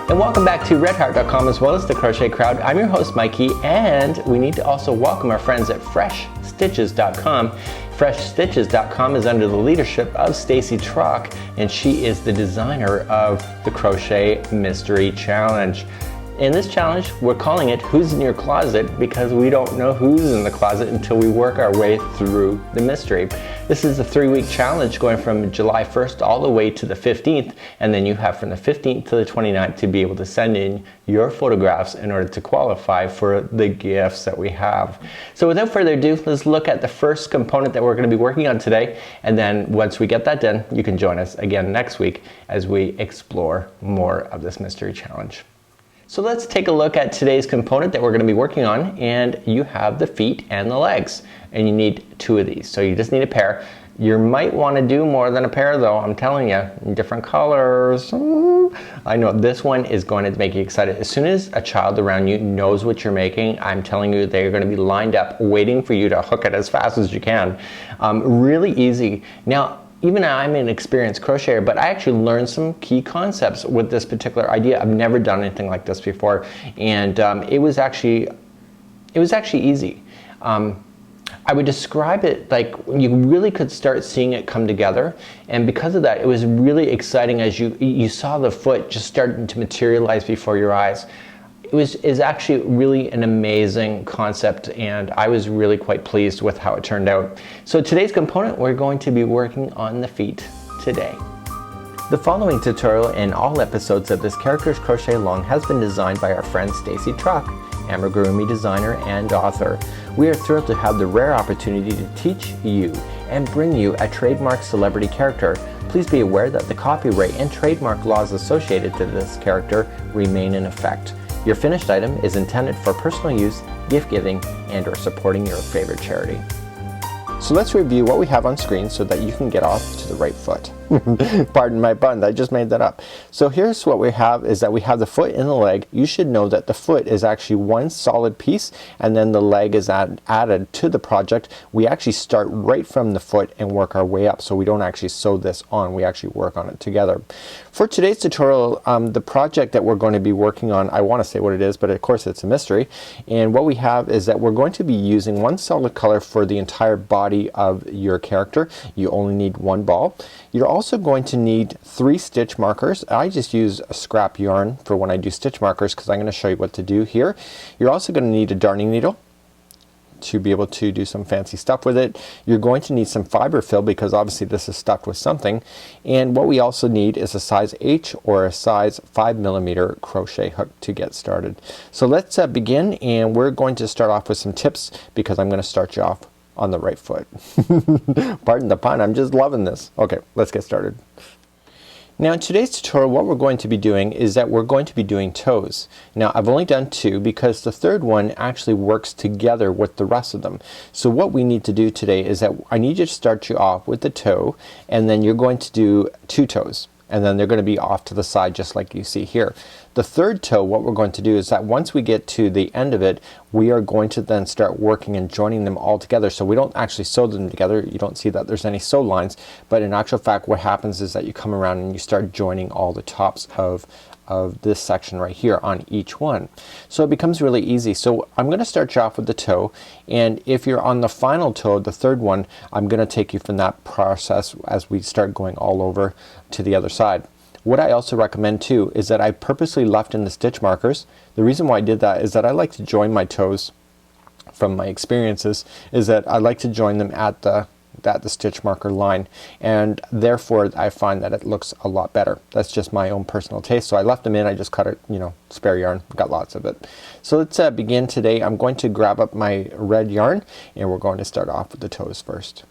And welcome back to redheart.com as well as the Crochet Crowd. I'm your host Mikey, and we need to also welcome our friends at freshstitches.com. freshstitches.com is under the leadership of Stacy Trock, and she is the designer of the Crochet Mystery Challenge. In this challenge, we're calling it Who's in Your Closet, because we don't know who's in the closet until we work our way through the mystery. This is a 3-week challenge going from July 1st all the way to the 15th, and then you have from the 15th to the 29th to be able to send in your photographs in order to qualify for the gifts that we have. So without further ado, let's look at the first component that we're going to be working on today, and then once we get that done, you can join us again next week as we explore more of this mystery challenge. So let's take a look at today's component that we're going to be working on, and you have the feet and the legs, and you need 2 of these, so you just need a pair. You might want to do more than a pair though, I'm telling you, in different colors. I know this one is going to make you excited. As soon as a child around you knows what you're making, I'm telling you they're going to be lined up waiting for you to hook it as fast as you can. Really easy. Now, even I'm an experienced crocheter, but I actually learned some key concepts with this particular idea. I've never done anything like this before, and it was actually easy. I would describe it like you really could start seeing it come together, and because of that, it was really exciting as you saw the foot just starting to materialize before your eyes. Is actually really an amazing concept, and I was really quite pleased with how it turned out. So today's component, we're going to be working on the feet today. The following tutorial and all episodes of this Characters Crochet Along has been designed by our friend Stacy Trock, Amigurumi designer and author. We are thrilled to have the rare opportunity to teach you and bring you a trademark celebrity character. Please be aware that the copyright and trademark laws associated to this character remain in effect. Your finished item is intended for personal use, gift giving, and or supporting your favorite charity. So let's review what we have on screen so that you can get off to the right foot. Pardon my pun, I just made that up. So here's what we have, is that we have the foot and the leg. You should know that the foot is actually one solid piece, and then the leg is added to the project. We actually start right from the foot and work our way up, so we don't actually sew this on, we actually work on it together. For today's tutorial, the project that we're going to be working on, I want to say what it is, but of course it's a mystery, and what we have is that we're going to be using one solid color for the entire body of your character. You only need 1 ball. You're also going to need 3 stitch markers. I just use a scrap yarn for when I do stitch markers because I'm going to show you what to do here. You're also going to need a darning needle to be able to do some fancy stuff with it. You're going to need some fiber fill because obviously this is stuffed with something, and what we also need is a size H or a size 5mm crochet hook to get started. So let's begin, and we're going to start off with some tips because I'm going to start you off on the right foot. Pardon the pun, I'm just loving this. Okay, let's get started. Now in today's tutorial, what we're going to be doing is that we're going to be doing toes. Now I've only done 2 because the third one actually works together with the rest of them. So what we need to do today is that I need you to start you off with the toe, and then you're going to do 2 toes, and then they're going to be off to the side just like you see here. The third toe, what we're going to do is that once we get to the end of it, we are going to then start working and joining them all together. So we don't actually sew them together. You don't see that there's any sew lines, but in actual fact what happens is that you come around and you start joining all the tops of this section right here on each one. So it becomes really easy. So I'm going to start you off with the toe, and if you're on the final toe, the third one, I'm going to take you from that process as we start going all over to the other side. What I also recommend too is that I purposely left in the stitch markers. The reason why I did that is that I like to join my toes, from my experiences, is that I like to join them at the stitch marker line, and therefore I find that it looks a lot better. That's just my own personal taste. So I left them in, I just cut it, you know, spare yarn, got lots of it. So let's begin today. I'm going to grab up my red yarn, and we're going to start off with the toes first.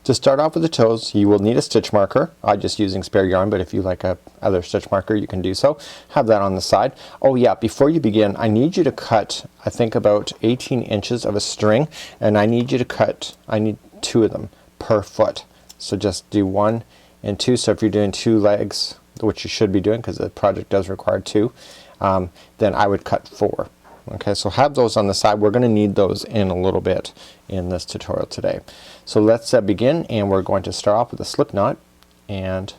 To start off with the toes, you will need a stitch marker. I'm just using spare yarn, but if you like a other stitch marker, you can do so. Have that on the side. Oh yeah, before you begin, I need you to cut, I think about 18 inches of a string, and I need you to cut, I need 2 of them per foot. So just do 1 and 2. So if you're doing 2 legs, which you should be doing because the project does require 2, then I would cut 4. Okay, so have those on the side. We're going to need those in a little bit in this tutorial today. So let's begin, and we're going to start off with a slip knot and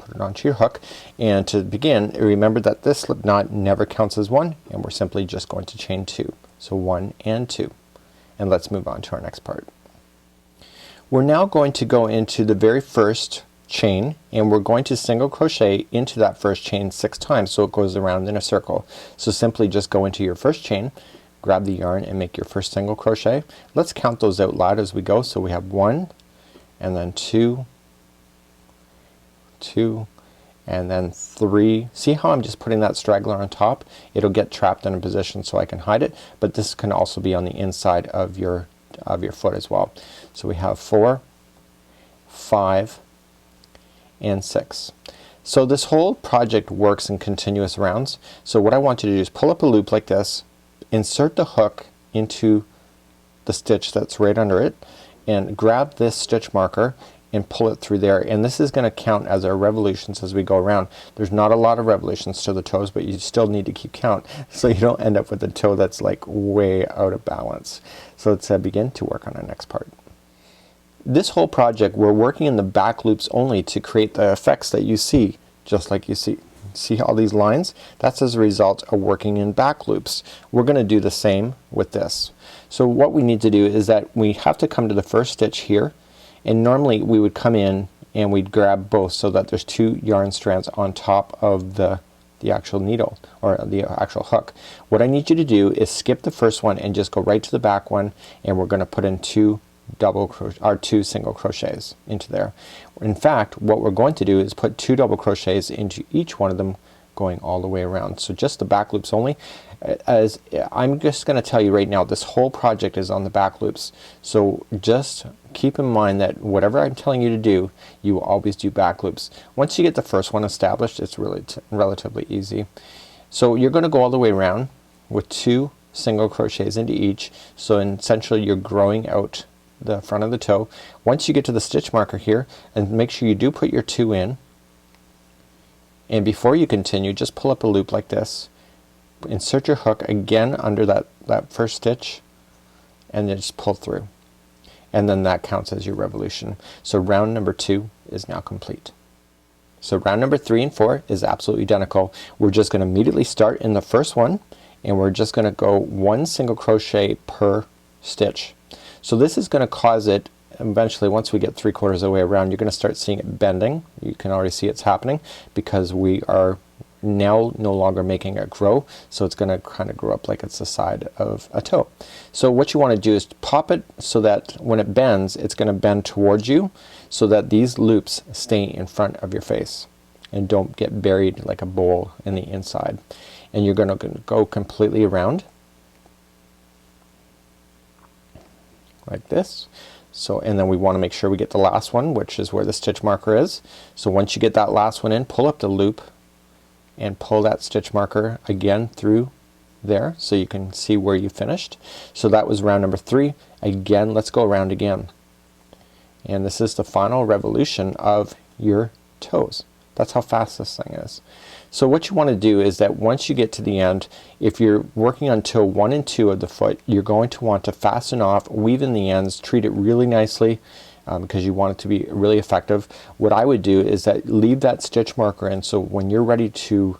put it onto your hook, and to begin remember that this slip knot never counts as one, and we're simply just going to chain 2. So 1 and 2, and let's move on to our next part. We're now going to go into the very first chain, and we're going to single crochet into that first chain 6 times so it goes around in a circle. So simply just go into your first chain, grab the yarn and make your first single crochet. Let's count those out loud as we go. So we have 1 and then 2, 2 and then 3. See how I'm just putting that straggler on top? It'll get trapped in a position so I can hide it, but this can also be on the inside of your foot as well. So we have 4, 5 and 6. So this whole project works in continuous rounds. So what I want you to do is pull up a loop like this, insert the hook into the stitch that's right under it, and grab this stitch marker and pull it through there, and this is gonna count as our revolutions as we go around. There's not a lot of revolutions to the toes, but you still need to keep count so you don't end up with a toe that's like way out of balance. So let's begin to work on our next part. This whole project we're working in the back loops only to create the effects that you see, just like you see all these lines? That's as a result of working in back loops. We're gonna do the same with this. So what we need to do is that we have to come to the first stitch here, and normally we would come in and we'd grab both so that there's 2 yarn strands on top of the actual needle or the actual hook. What I need you to do is skip the first one and just go right to the back one, and we're gonna put in 2 single crochets into there. In fact, what we're going to do is put 2 double crochets into each one of them, going all the way around. So just the back loops only. As I'm just gonna tell you right now, this whole project is on the back loops. So just keep in mind that whatever I'm telling you to do, you will always do back loops. Once you get the first one established, it's really relatively easy. So you're gonna go all the way around with 2 single crochets into each. So essentially you're growing out the front of the toe. Once you get to the stitch marker here, and make sure you do put your 2 in, and before you continue just pull up a loop like this, insert your hook again under that first stitch, and then just pull through, and then that counts as your revolution. So round number 2 is now complete. So round number 3 and 4 is absolutely identical. We're just gonna immediately start in the first one, and we're just gonna go 1 single crochet per stitch. So this is gonna cause it eventually, once we get 3/4 of the way around, you're gonna start seeing it bending. You can already see it's happening because we are now no longer making it grow, so it's gonna kind of grow up like it's the side of a toe. So what you want to do is pop it so that when it bends, it's gonna bend towards you so that these loops stay in front of your face and don't get buried like a bowl in the inside. And you're gonna go completely around like this. So, and then we want to make sure we get the last one, which is where the stitch marker is. So once you get that last one in, pull up the loop and pull that stitch marker again through there so you can see where you finished. So that was round number 3. Again, let's go around again, and this is the final revolution of your toes. That's how fast this thing is. So what you want to do is that once you get to the end, if you're working on toe 1 and 2 of the foot, you're going to want to fasten off, weave in the ends, treat it really nicely because you want it to be really effective. What I would do is that leave that stitch marker in, so when you're ready to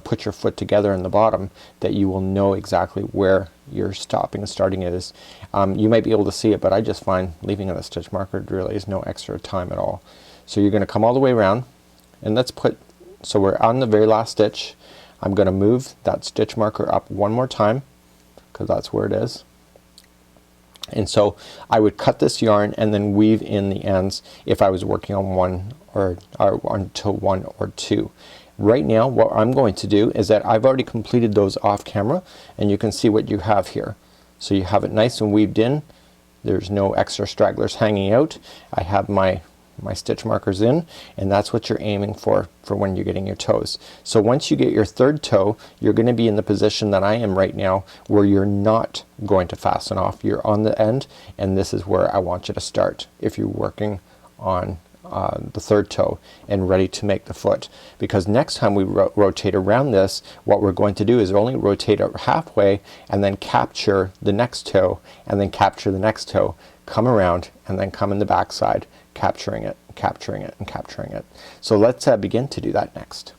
put your foot together in the bottom, that you will know exactly where your stopping and starting is. You might be able to see it, but I just find leaving a stitch marker really is no extra time at all. So you're gonna come all the way around, and let's put, so we're on the very last stitch. I'm gonna move that stitch marker up one more time because that's where it is. And so I would cut this yarn and then weave in the ends if I was working on one or on toe 1 or 2. Right now what I'm going to do is that I've already completed those off camera, and you can see what you have here. So you have it nice and weaved in. There's no extra stragglers hanging out. I have my stitch markers in, and that's what you're aiming for when you're getting your toes. So once you get your third toe, you're gonna be in the position that I am right now, where you're not going to fasten off. You're on the end, and this is where I want you to start if you're working on the third toe and ready to make the foot. Because next time we rotate around this, what we're going to do is only rotate it halfway and then capture the next toe, and then capture the next toe, come around, and then come in the back side, capturing it, capturing it and capturing it. So let's begin to do that next.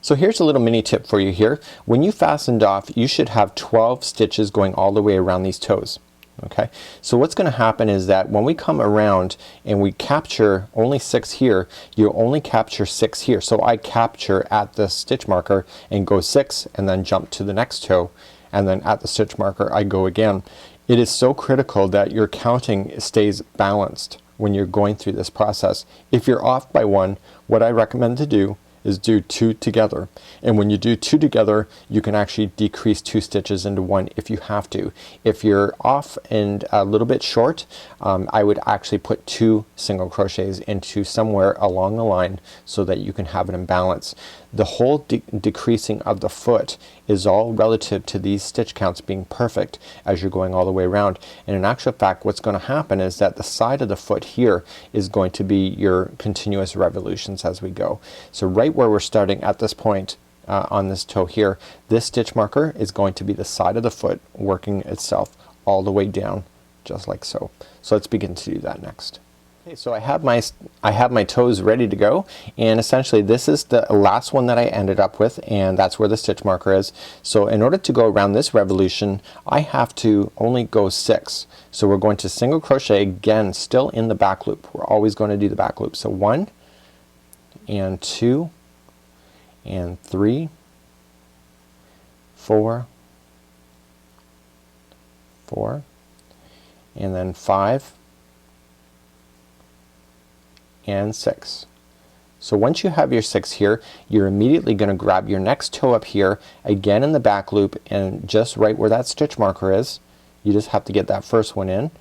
So here's a little mini tip for you here. When you fastened off, you should have 12 stitches going all the way around these toes. Okay, so what's gonna happen is that when we come around and we capture only 6 here, you only capture 6 here. So I capture at the stitch marker and go 6 and then jump to the next toe, and then at the stitch marker I go again. It is so critical that your counting stays balanced when you're going through this process. If you're off by 1, what I recommend to do is do 2 together, and when you do 2 together you can actually decrease 2 stitches into 1 if you have to. If you're off and a little bit short, I would actually put 2 single crochets into somewhere along the line so that you can have it in balance. The whole decreasing of the foot is all relative to these stitch counts being perfect as you're going all the way around, and in actual fact what's going to happen is that the side of the foot here is going to be your continuous revolutions as we go. So right where we're starting at this point on this toe here, this stitch marker is going to be the side of the foot working itself all the way down just like so. So let's begin to do that next. Okay, so I have my toes ready to go, and essentially this is the last one that I ended up with, and that's where the stitch marker is. So in order to go around this revolution I have to only go 6. So we're going to single crochet again, still in the back loop. We're always going to do the back loop. So 1 and 2 and 3, 4, 4, and then 5 and 6. So once you have your 6 here, you're immediately going to grab your next toe up here again in the back loop, and just right where that stitch marker is, you just have to get that first one in.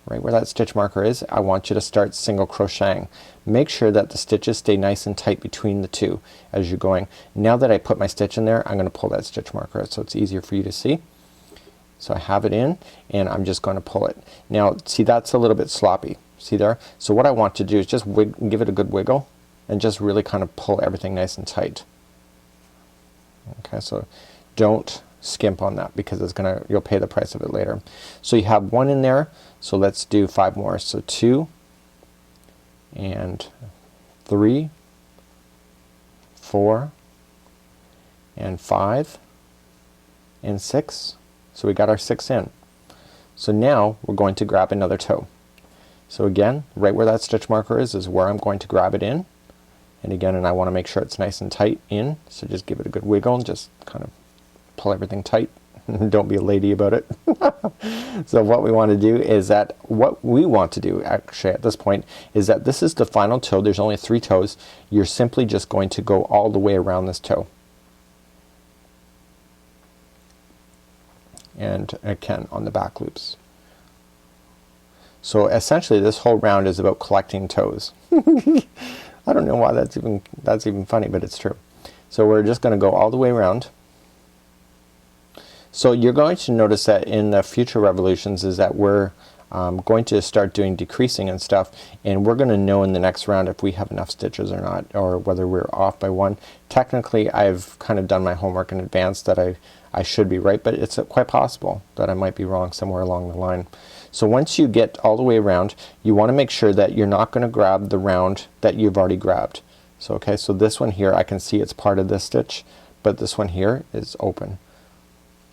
Right where that stitch marker is, I want you to start single crocheting. Make sure that the stitches stay nice and tight between the two as you're going. Now that I put my stitch in there, I'm going to pull that stitch marker out so it's easier for you to see. So I have it in and I'm just going to pull it. Now see, that's a little bit sloppy. See there? So what I want to do is just give it a good wiggle and just really kind of pull everything nice and tight. Okay, so don't skimp on that because it's gonna, you'll pay the price of it later. So you have 1 in there, so let's do 5 more. So 2 and 3, 4 and 5 and 6. So we got our 6 in. So now we're going to grab another toe. So again, right where that stitch marker is where I'm going to grab it in, and again, and I want to make sure it's nice and tight in, so just give it a good wiggle and just kind of pull everything tight. Don't be a lady about it. So what we want to do is that, what we want to do actually at this point is that this is the final toe. There's only 3 toes. You're simply just going to go all the way around this toe. And again on the back loops. So essentially this whole round is about collecting toes. I don't know why that's even funny, but it's true. So we're just going to go all the way around. So you're going to notice that in the future revolutions is that we're going to start doing decreasing and stuff, and we're going to know in the next round if we have enough stitches or not, or whether we're off by 1. Technically I've kind of done my homework in advance that I should be right, but it's quite possible that I might be wrong somewhere along the line. So once you get all the way around, you want to make sure that you're not going to grab the round that you've already grabbed. So okay, so this one here I can see it's part of this stitch, but this one here is open.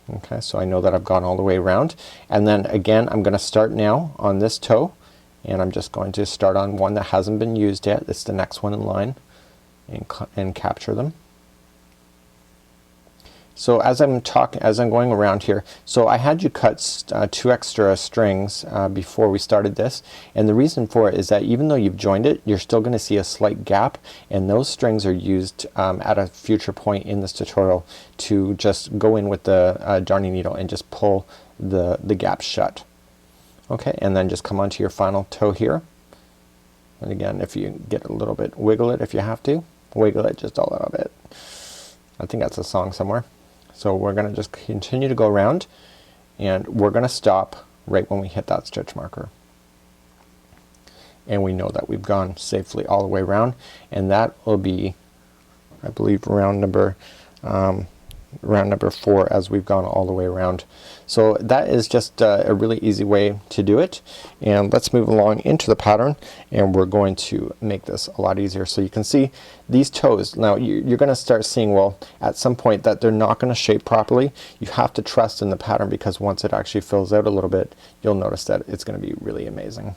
Okay, so I know that I've gone all the way around, and then again I'm going to start now on this toe, and I'm just going to start on one that hasn't been used yet. It's the next one in line, and capture them. So as I'm going around here, so I had you cut 2 extra strings before we started this, and the reason for it is that even though you've joined it, you're still going to see a slight gap, and those strings are used at a future point in this tutorial to just go in with the darning needle and just pull the gap shut. Okay, and then just come onto your final toe here, and again if you get a little bit, wiggle it if you have to, wiggle it just a little bit. I think that's a song somewhere. So we're going to just continue to go around, and we're going to stop right when we hit that stitch marker, and we know that we've gone safely all the way around, and that will be, I believe, round number round number 4 as we've gone all the way around. So that is just a really easy way to do it. And let's move along into the pattern, and we're going to make this a lot easier. So you can see these toes. Now you're gonna start seeing, well, at some point that they're not gonna shape properly. You have to trust in the pattern, because once it actually fills out a little bit, you'll notice that it's gonna be really amazing.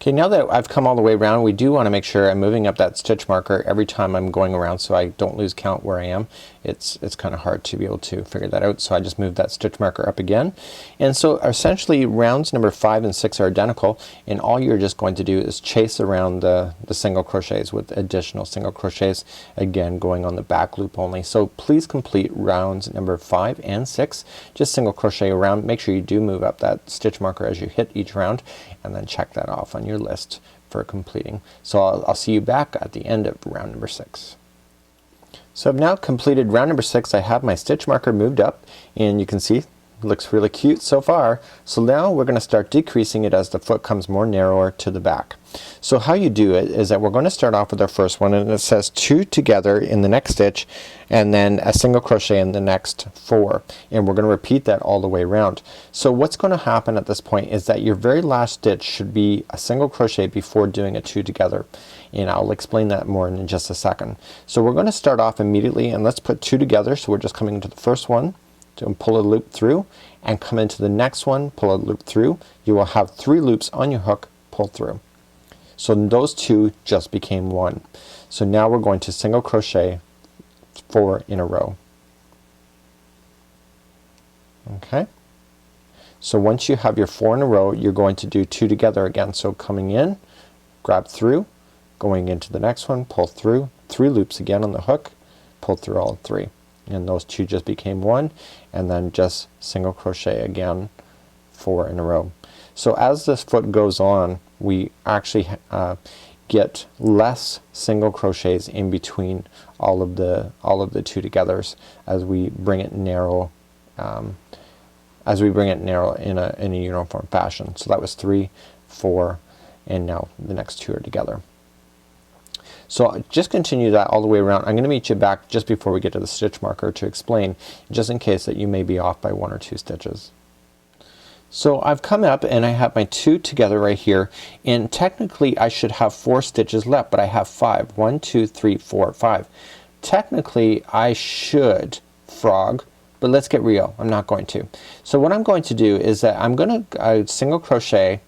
Okay, now that I've come all the way around, we do want to make sure I'm moving up that stitch marker every time I'm going around, so I don't lose count where I am. It's kind of hard to be able to figure that out, so I just moved that stitch marker up again. And so essentially rounds number 5 and 6 are identical, and all you're just going to do is chase around the single crochets with additional single crochets, again going on the back loop only. So please complete rounds number 5 and 6 just single crochet around. Make sure you do move up that stitch marker as you hit each round, and then check that off on your list for completing. So I'll see you back at the end of round number 6. So I've now completed round number 6. I have my stitch marker moved up, and you can see it looks really cute so far. So now we're gonna start decreasing it as the foot comes more narrower to the back. So how you do it is that we're gonna start off with our first one, and it says 2 together in the next stitch, and then a single crochet in the next 4, and we're gonna repeat that all the way around. So what's gonna happen at this point is that your very last stitch should be a single crochet before doing a 2 together, and I'll explain that more in just a second. So we're gonna start off immediately, and let's put 2 together. So we're just coming into the first one to pull a loop through, and come into the next one, pull a loop through. You will have 3 loops on your hook, pull through. So those 2 just became 1. So now we're going to single crochet 4 in a row. Okay, so once you have your 4 in a row, you're going to do 2 together again. So coming in, grab through, going into the next one, pull through, 3 loops again on the hook, pull through all 3, and those 2 just became 1, and then just single crochet again 4 in a row. So as this foot goes on, we actually get less single crochets in between all of the 2 togethers as we bring it narrow, in a uniform fashion. So that was 3, 4, and now the next 2 are together. So just continue that all the way around. I'm gonna meet you back just before we get to the stitch marker to explain, just in case that you may be off by 1 or 2 stitches. So I've come up and I have my 2 together right here, and technically I should have 4 stitches left, but I have 5. 1, 2, 3, 4, 5. Technically I should frog, but let's get real. I'm not going to. So what I'm going to do is that I'm gonna single crochet,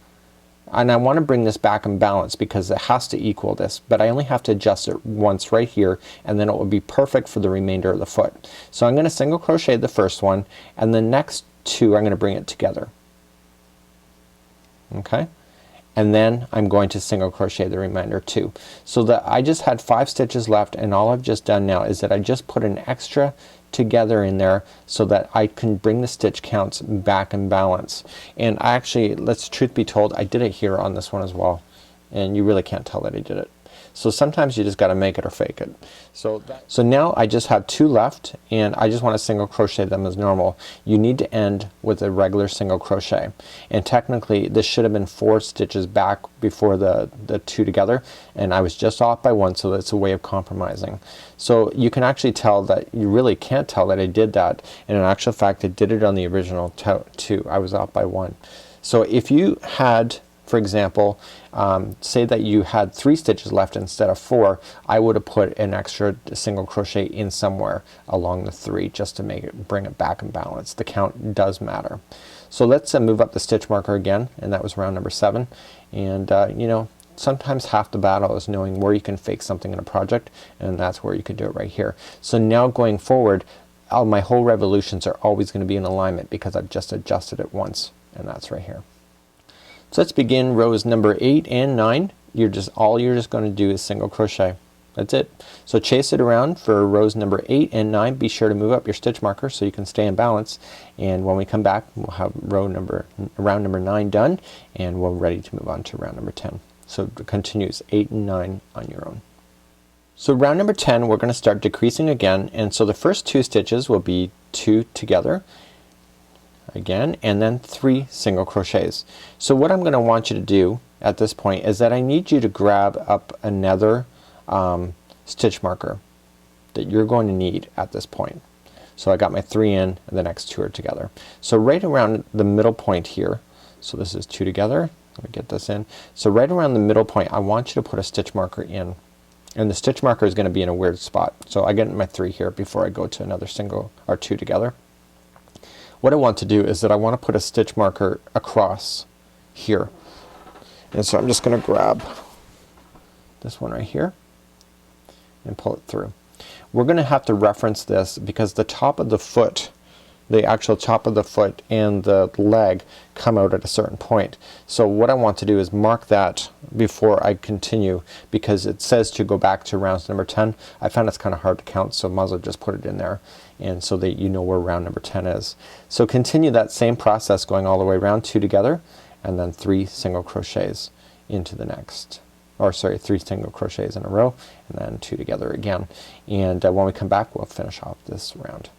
and I want to bring this back in balance because it has to equal this, but I only have to adjust it once right here, and then it will be perfect for the remainder of the foot. So I'm gonna single crochet the first one, and the next 2 I'm gonna bring it together. Okay, and then I'm going to single crochet the remainder 2. So that I just had 5 stitches left, and all I've just done now is that I just put an extra together in there so that I can bring the stitch counts back in balance. And I actually, truth be told, I did it here on this one as well, and you really can't tell that I did it. So sometimes you just gotta make it or fake it. So now I just have 2 left, and I just want to single crochet them as normal. You need to end with a regular single crochet, and technically this should have been 4 stitches back before the 2 together, and I was just off by 1, so that's a way of compromising. So you can actually tell that you really can't tell that I did that, and in actual fact I did it on the original 2. I was off by 1. So if you had, for example, say that you had 3 stitches left instead of 4, I would have put an extra single crochet in somewhere along the 3 just to bring it back in balance. The count does matter. So let's move up the stitch marker again, and that was round number 7. And you know, sometimes half the battle is knowing where you can fake something in a project, and that's where you could do it right here. So now going forward, my whole revolutions are always going to be in alignment because I've just adjusted it once, and that's right here. So let's begin rows number 8 and 9. All you're just going to do is single crochet. That's it. So chase it around for rows number 8 and 9. Be sure to move up your stitch marker so you can stay in balance, and when we come back we'll have round number 9 done, and we're ready to move on to round number 10. So it continues 8 and 9 on your own. So round number 10 we're going to start decreasing again, and so the first 2 stitches will be 2 together again, and then 3 single crochets. So what I'm going to want you to do at this point is that I need you to grab up another stitch marker that you're going to need at this point. So I got my 3 in and the next 2 are together. So right around the middle point here, so this is 2 together. Let me get this in. So right around the middle point I want you to put a stitch marker in, and the stitch marker is going to be in a weird spot. So I get my 3 here before I go to another single or 2 together. What I want to do is that I want to put a stitch marker across here, and so I'm just going to grab this one right here and pull it through. We're going to have to reference this because the top of the foot, the actual top of the foot and the leg come out at a certain point. So what I want to do is mark that before I continue, because it says to go back to rounds number 10. I found it's kind of hard to count, so might as well just put it in there, and so that you know where round number 10 is. So continue that same process going all the way around, 2 together and then 3 single crochets into the next, or sorry, 3 single crochets in a row and then 2 together again. And when we come back we'll finish off this round.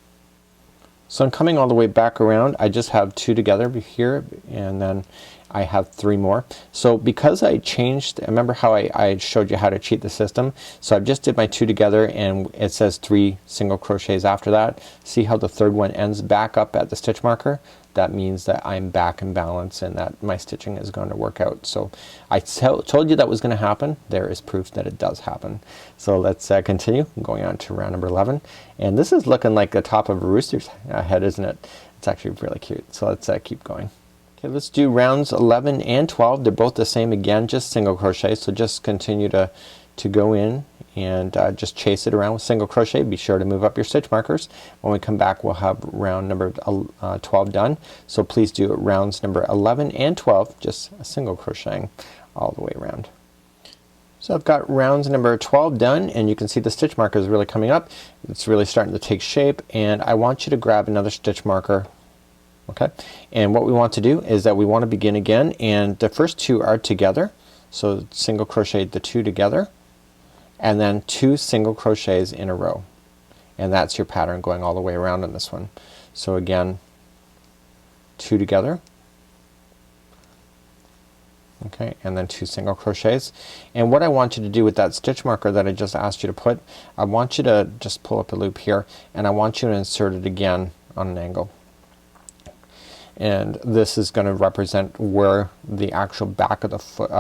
So I'm coming all the way back around. I just have 2 together here and then I have 3 more. So because I changed, remember how I showed you how to cheat the system? So I just did my 2 together and it says 3 single crochets after that. See how the third one ends back up at the stitch marker? That means that I'm back in balance and that my stitching is going to work out. So I told you that was going to happen. There is proof that it does happen. So let's continue going on to round number 11, and this is looking like the top of a rooster's head, isn't it? It's actually really cute. So let's keep going. Okay, let's do rounds 11 and 12. They're both the same again, just single crochet. So just continue to go in and just chase it around with single crochet. Be sure to move up your stitch markers. When we come back we'll have round number 12 done. So please do rounds number 11 and 12 just a single crocheting all the way around. So I've got rounds number 12 done, and you can see the stitch marker is really coming up. It's really starting to take shape, and I want you to grab another stitch marker. Okay, and what we want to do is that we want to begin again, and the first 2 are together. So single crochet the 2 together and then 2 single crochets in a row, and that's your pattern going all the way around on this one. So again, 2 together, okay, and then 2 single crochets. And what I want you to do with that stitch marker that I just asked you to put, I want you to just pull up a loop here and I want you to insert it again on an angle. And this is going to represent where the actual back of the foot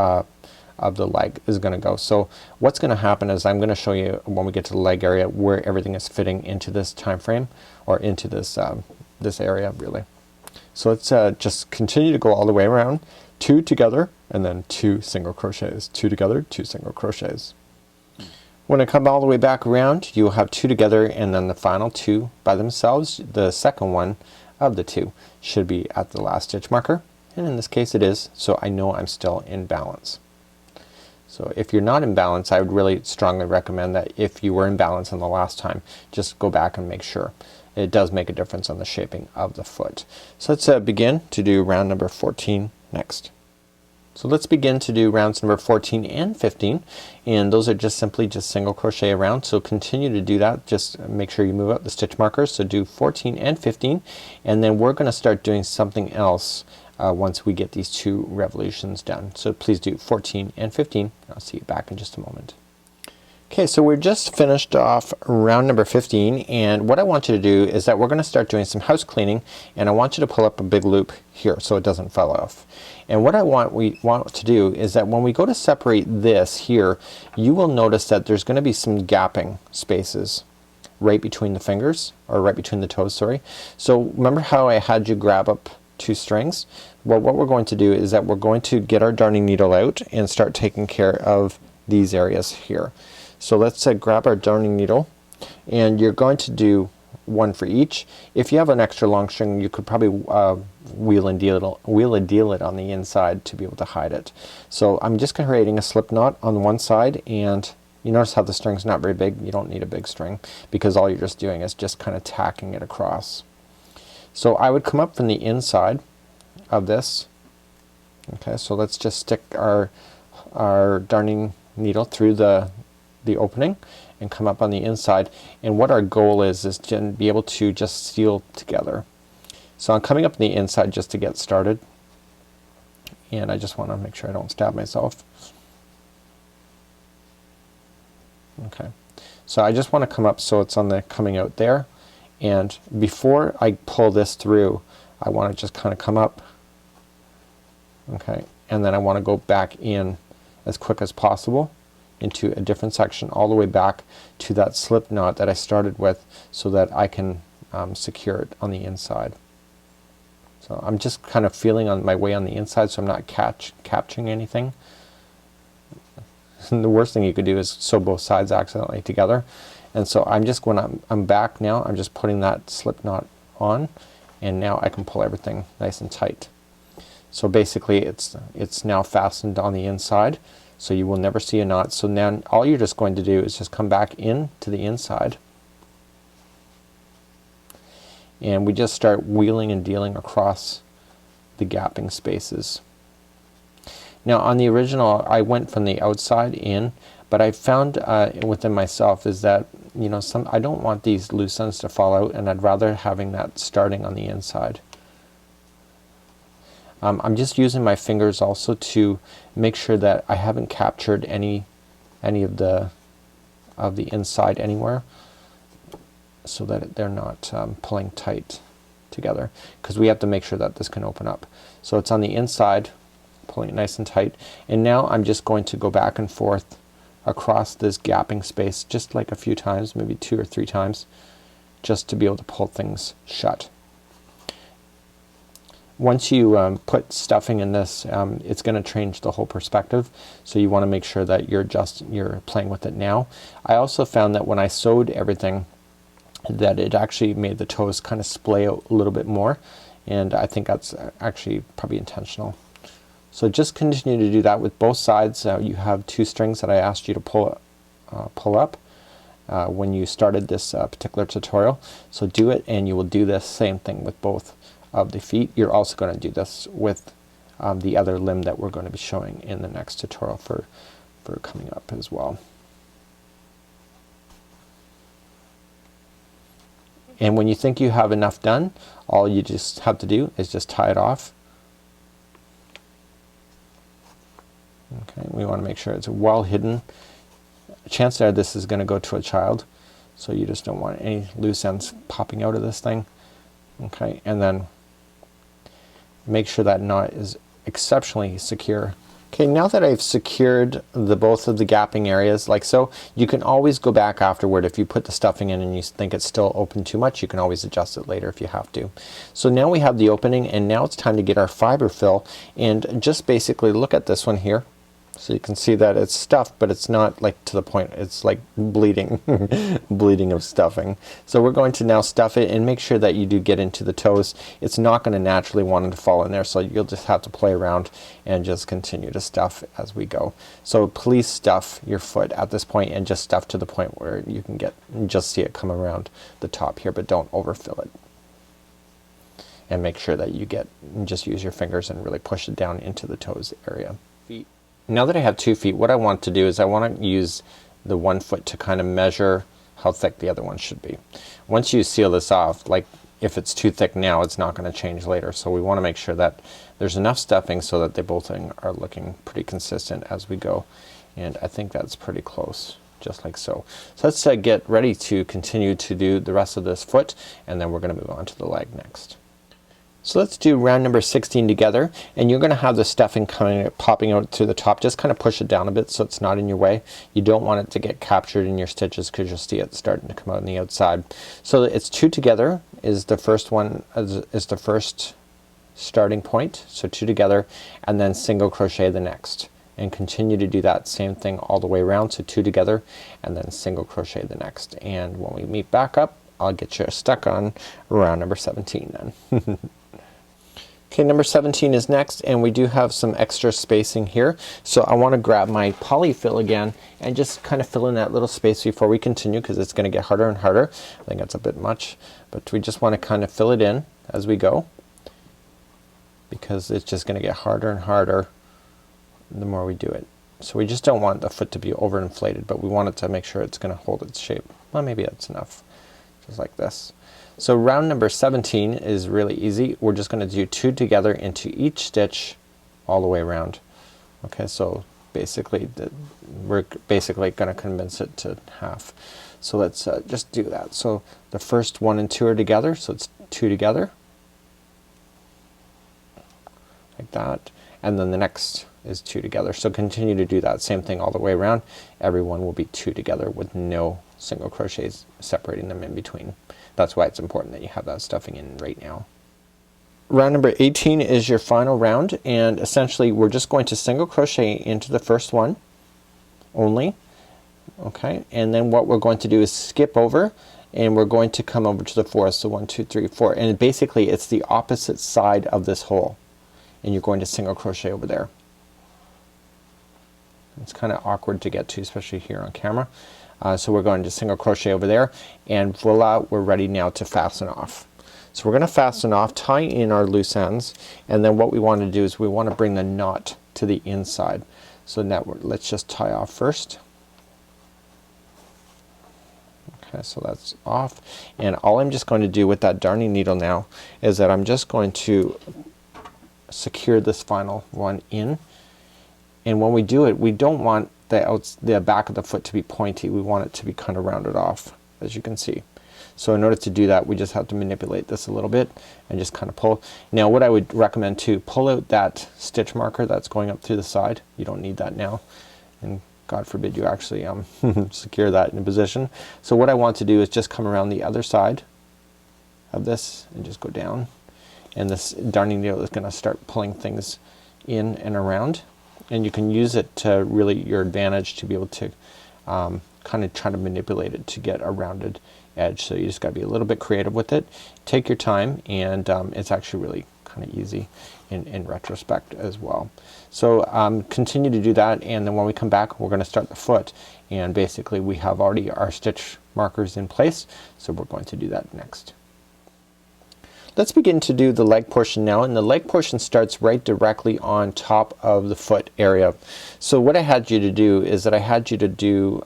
of the leg is going to go. So what's going to happen is I'm going to show you when we get to the leg area where everything is fitting into this time frame, or into this this area really. So let's just continue to go all the way around, 2 together and then 2 single crochets, 2 together, 2 single crochets. When I come all the way back around you'll have 2 together and then the final 2 by themselves. The second one of the 2 should be at the last stitch marker, and in this case it is, so I know I'm still in balance. So if you're not in balance, I would really strongly recommend that if you were in balance in the last time, just go back and make sure. It does make a difference on the shaping of the foot. So let's begin to do round number 14 next. So let's begin to do rounds number 14 and 15, and those are just simply just single crochet around. So continue to do that. Just make sure you move up the stitch markers. So do 14 and 15, and then we're gonna start doing something else once we get these 2 revolutions done. So please do 14 and 15. I'll see you back in just a moment. Okay, so we're just finished off round number 15, and what I want you to do is that we're going to start doing some house cleaning, and I want you to pull up a big loop here so it doesn't fall off. And what we want to do is that when we go to separate this here, you will notice that there's going to be some gapping spaces right between the fingers, or right between the toes, sorry. So remember how I had you grab up 2 strings? Well, what we're going to do is that we're going to get our darning needle out and start taking care of these areas here. So let's grab our darning needle, and you're going to do 1 for each. If you have an extra long string you could probably wheel and deal it on the inside to be able to hide it. So I'm just creating a slip knot on one side, and you notice how the string's not very big. You don't need a big string because all you're just doing is just kind of tacking it across. So I would come up from the inside of this. Okay, so let's just stick our darning needle through the opening and come up on the inside, and what our goal is to be able to just seal together. So I'm coming up on the inside just to get started, and I just want to make sure I don't stab myself. Okay, so I just want to come up so it's on the coming out there, And before I pull this through, I want to just kind of come up, okay, and then I want to go back in as quick as possible into a different section all the way back to that slip knot that I started with, so that I can secure it on the inside. So I'm just kind of feeling on my way on the inside, so I'm not capturing anything. And the worst thing you could do is sew both sides accidentally together. And so I'm just, when I'm back now, I'm just putting that slip knot on, and now I can pull everything nice and tight. So basically it's now fastened on the inside, so you will never see a knot. So now all you're just going to do is just come back in to the inside, and we just start wheeling and dealing across the gapping spaces. Now on the original I went from the outside in, but I found within myself is that, you know, I don't want these loose ends to fall out, and I'd rather having that starting on the inside. I'm just using my fingers also to make sure that I haven't captured any of the inside anywhere, so that they're not pulling tight together, because we have to make sure that this can open up. So it's on the inside, pulling it nice and tight, and now I'm just going to go back and forth across this gapping space just like a few times, maybe 2 or 3 times, just to be able to pull things shut. Once you put stuffing in this, it's going to change the whole perspective, so you want to make sure that you're playing with it now. I also found that when I sewed everything, that it actually made the toes kind of splay out a little bit more, and I think that's actually probably intentional. So just continue to do that with both sides. You have 2 strings that I asked you to pull up when you started this particular tutorial. So do it, and you will do this same thing with both of the feet. You're also going to do this with the other limb that we're going to be showing in the next tutorial for coming up as well. And when you think you have enough done, all you just have to do is just tie it off. Okay, we want to make sure it's well hidden. Chances are this is going to go to a child, so you just don't want any loose ends popping out of this thing. Okay, and then make sure that knot is exceptionally secure. Okay, now that I've secured both of the gapping areas like so, you can always go back afterward. If you put the stuffing in and you think it's still open too much, you can always adjust it later if you have to. So now we have the opening, and now it's time to get our fiber fill, and just basically look at this one here. So you can see that it's stuffed, but it's not like to the point, it's like bleeding bleeding of stuffing. So we're going to now stuff it, and make sure that you do get into the toes. It's not going to naturally want to fall in there, so you'll just have to play around and just continue to stuff as we go. So please stuff your foot at this point, and just stuff to the point where you can just see it come around the top here, but don't overfill it. And make sure that you just use your fingers and really push it down into the toes area. Now that I have 2 feet, what I want to do is I want to use the one foot to kind of measure how thick the other one should be. Once you seal this off, like if it's too thick now, it's not going to change later. So we want to make sure that there's enough stuffing so that they both are looking pretty consistent as we go. And I think that's pretty close, just like so. So let's get ready to continue to do the rest of this foot, and then we're going to move on to the leg next. So let's do round number 16 together, and you're going to have the stuffing popping out to the top. Just kind of push it down a bit so it's not in your way. You don't want it to get captured in your stitches, because you'll see it starting to come out on the outside. So it's 2 together is the first one, is the first starting point. So 2 together, and then single crochet the next, and continue to do that same thing all the way around. So 2 together, and then single crochet the next. And when we meet back up, I'll get you stuck on round number 17 then. Okay, number 17 is next, and we do have some extra spacing here. So I want to grab my polyfill again and just kind of fill in that little space before we continue, because it's going to get harder and harder. I think that's a bit much, but we just want to kind of fill it in as we go, because it's just going to get harder and harder the more we do it. So we just don't want the foot to be overinflated, but we want it to make sure it's going to hold its shape. Well, maybe that's enough, just like this. So round number 17 is really easy. We're just going to do 2 together into each stitch all the way around. Okay, so basically we're basically going to condense it to half. So let's just do that. So the first 1 and 2 are together, so it's 2 together like that, and then the next is 2 together. So continue to do that same thing all the way around. Every one will be 2 together with no single crochets separating them in between. That's why it's important that you have that stuffing in right now. Round number 18 is your final round, and essentially we're just going to single crochet into the first one only. Okay, and then what we're going to do is skip over, and we're going to come over to the fourth. So 1, 2, 3, 4, and basically it's the opposite side of this hole, and you're going to single crochet over there. It's kind of awkward to get to, especially here on camera. So we're going to single crochet over there, and voila, we're ready now to fasten off. So we're going to fasten off, tie in our loose ends, and then what we want to do is we want to bring the knot to the inside. So now let's just tie off first. Okay, so that's off, and all I'm just going to do with that darning needle now is that I'm just going to secure this final one in, and when we do it, we don't want the back of the foot to be pointy. We want it to be kind of rounded off, as you can see. So in order to do that, we just have to manipulate this a little bit and just kind of pull. Now what I would recommend too, pull out that stitch marker that's going up through the side. You don't need that now, and God forbid you actually secure that in position. So what I want to do is just come around the other side of this and just go down, and this darning needle is going to start pulling things in and around, and you can use it to really your advantage to be able to kind of try to manipulate it to get a rounded edge. So you just got to be a little bit creative with it. Take your time, and it's actually really kind of easy in retrospect as well. So continue to do that, and then when we come back we're going to start the foot, and basically we have already our stitch markers in place, so we're going to do that next. Let's begin to do the leg portion now, and the leg portion starts right directly on top of the foot area. So what I had you to do is that I had you to do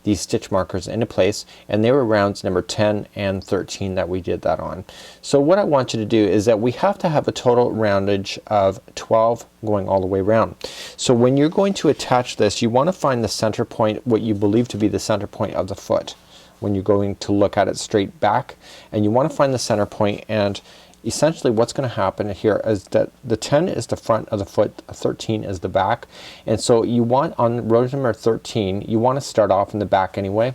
these stitch markers into place, and they were rounds number 10 and 13 that we did that on. So what I want you to do is that we have to have a total roundage of 12 going all the way around. So when you're going to attach this, you want to find the center point, what you believe to be the center point of the foot, when you're going to look at it straight back, and you want to find the center point. And essentially what's going to happen here is that the 10 is the front of the foot, 13 is the back, and so you want on row number 13 you want to start off in the back anyway,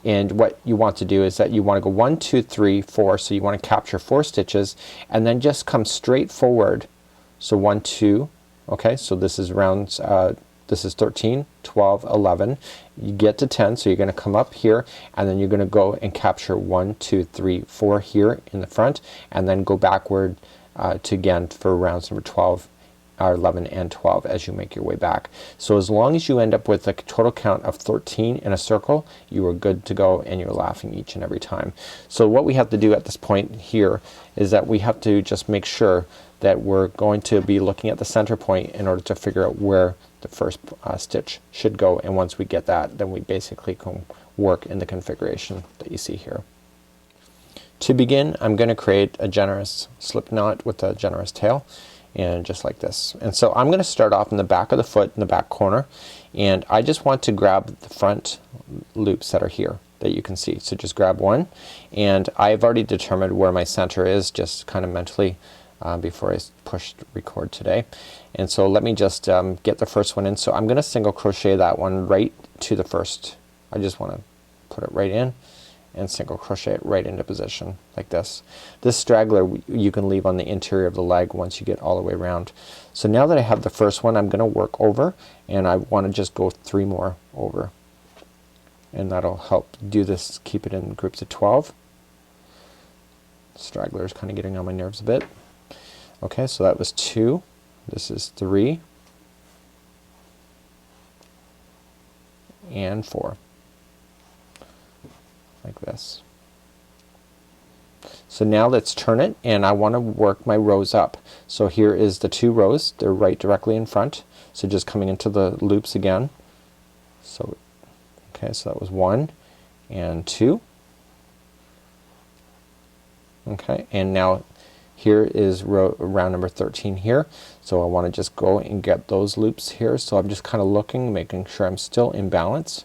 and what you want to do is that you want to go 1, 2, 3, 4, so you want to capture 4 stitches and then just come straight forward. So 1, 2, okay, so this is rounds this is 13, 12, 11. You get to 10, so you're going to come up here, and then you're going to go and capture 1, 2, 3, 4 here in the front, and then go backward to again for rounds number 12, 11 and 12 as you make your way back. So as long as you end up with a total count of 13 in a circle, you are good to go, and you're laughing each and every time. So what we have to do at this point here is that we have to just make sure that we're going to be looking at the center point in order to figure out where the first stitch should go, and once we get that, then we basically can work in the configuration that you see here. To begin, I'm going to create a generous slip knot with a generous tail, and just like this. And so I'm going to start off in the back of the foot in the back corner, and I just want to grab the front loops that are here that you can see. So just grab one, and I've already determined where my center is just kind of mentally before I pushed record today. And so let me just get the first one in. So I'm gonna single crochet that one right to the first. I just want to put it right in and single crochet it right into position like this. This straggler you can leave on the interior of the leg once you get all the way around. So now that I have the first one, I'm gonna work over, and I want to just go 3 more over, and that'll help do this, keep it in groups of 12. Straggler is kind of getting on my nerves a bit. Okay, so that was 2. This is 3 and 4, like this. So now let's turn it, and I want to work my rows up. So here is the 2 rows, they're right directly in front, so just coming into the loops again. So okay, so that was 1 and 2. Okay, and now Here is round number 13 here. So I want to just go and get those loops here. So I'm just kind of looking, making sure I'm still in balance.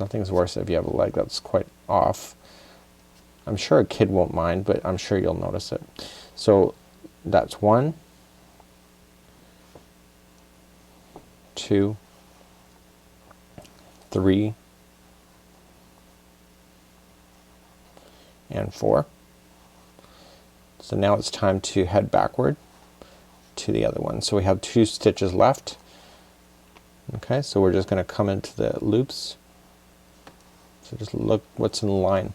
Nothing's worse if you have a leg that's quite off. I'm sure a kid won't mind, but I'm sure you'll notice it. So that's 1, 2, 3, and 4. So now it's time to head backward to the other one. So we have 2 stitches left. Okay, so we're just going to come into the loops. So just look what's in the line.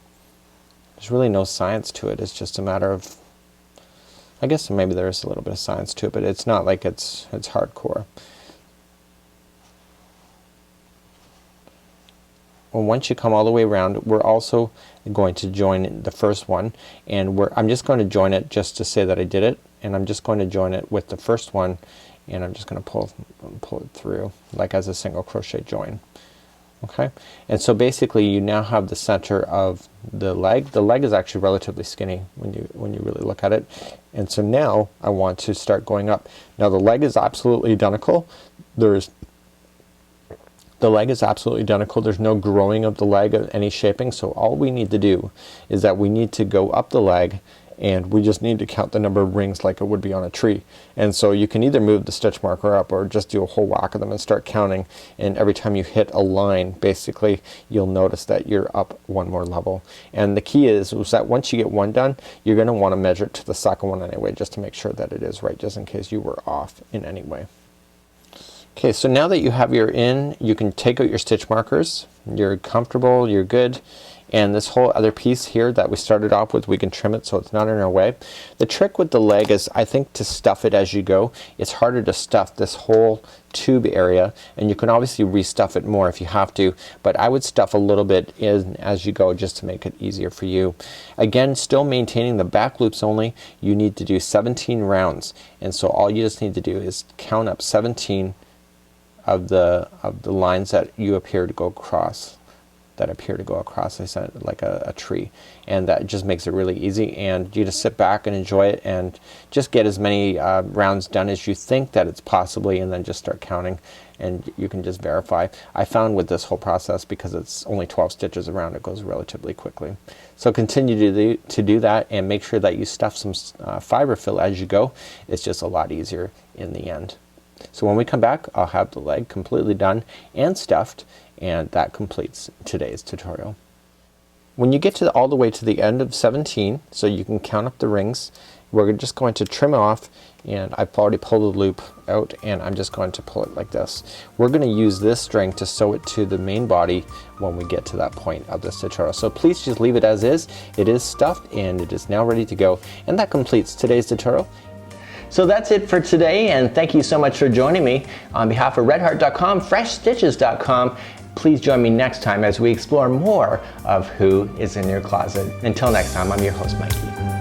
There's really no science to it. It's just a matter of, I guess maybe there is a little bit of science to it, but it's not like it's hardcore. Well, once you come all the way around, we're also going to join the first one, and I'm just going to join it just to say that I did it, and I'm just going to join it with the first one, and I'm just going to pull it through like as a single crochet join. Okay, and so basically you now have the center of the leg. The leg is actually relatively skinny when you really look at it, and so now I want to start going up. Now the leg is absolutely identical. The leg is absolutely identical. There's no growing of the leg of any shaping, so all we need to do is that we need to go up the leg, and we just need to count the number of rings like it would be on a tree. And so you can either move the stitch marker up or just do a whole whack of them and start counting, and every time you hit a line basically you'll notice that you're up one more level. And the key is that once you get one done, you're going to want to measure it to the second one anyway, just to make sure that it is right, just in case you were off in any way. Okay, so now that you have your in, you can take out your stitch markers. You're comfortable, you're good. And this whole other piece here that we started off with, we can trim it so it's not in our way. The trick with the leg is, I think, to stuff it as you go. It's harder to stuff this whole tube area, and you can obviously restuff it more if you have to, but I would stuff a little bit in as you go just to make it easier for you. Again, still maintaining the back loops only, you need to do 17 rounds, and so all you just need to do is count up 17 of the lines that you appear to go across. I said, like a tree, and that just makes it really easy, and you just sit back and enjoy it and just get as many rounds done as you think that it's possibly, and then just start counting, and you can just verify. I found with this whole process, because it's only 12 stitches around, it goes relatively quickly. So continue to do that, and make sure that you stuff some fiber fill as you go. It's just a lot easier in the end. So when we come back, I'll have the leg completely done and stuffed, and that completes today's tutorial. When you get to all the way to the end of 17, so you can count up the rings, we're just going to trim off, and I've already pulled the loop out, and I'm just going to pull it like this. We're going to use this string to sew it to the main body when we get to that point of this tutorial. So please just leave it as is. It is stuffed and it is now ready to go, and that completes today's tutorial. So that's it for today, and thank you so much for joining me. On behalf of redheart.com, freshstitches.com, please join me next time as we explore more of who is in your closet. Until next time, I'm your host, Mikey.